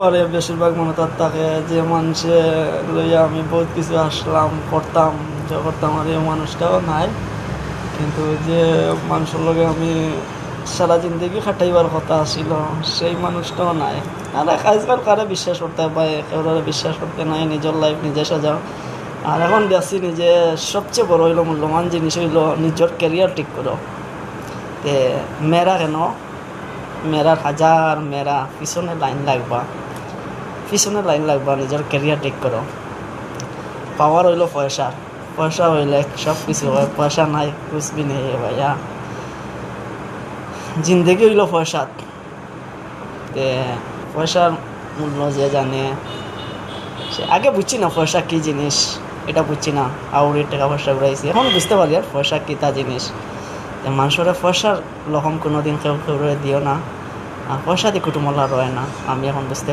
পরে বেশিরভাগ মনে তার থাকে যে মানুষে লইয়া আমি বহুত কিছু আসলাম করতাম যা করতাম, আর এই মানুষটাও নাই। কিন্তু যে মানুষের লগে আমি সারা জিন্দগি খাটাইবার কথা ছিল সেই মানুষটাও নাই। আর আজকাল কারে বিশ্বাস করতে পারে, কেউ বিশ্বাস করতে নাই, নিজের লাইফ নিজে সাজাও। আর এখন দেখছি নিজে সবচেয়ে বড় হইলো মূল্যবান জিনিস হইলো নিজের ক্যারিয়ার ঠিক করো। তে মেয়েরা কেন, মেয়েরার হাজার মেয়েরা পিছনে লাইন লাগবা নিজের ক্যারিয়ার ঠিক করো। পাওয়ার হইলো পয়সা, পয়সা হইলে সব কিছু হয়, পয়সা নাই কুছ ভি নেই ভাইয়া। জিন্দগি হইলো পয়সা। তে পয়সার মূল্য যে জানে সে আগে বুঝছি না পয়সা কি জিনিস, এটা বুঝছি না। আউরি টাকা পয়সা ঘুরাইছি, এখন বুঝতে পারি আর পয়সা কি তা জিনিস। মানুষের পয়সার লহম কোনোদিন কেউ কেউ দিও না, আর পয়সা দিয়ে কুটুমলা রয় না। আমি এখন বুঝতে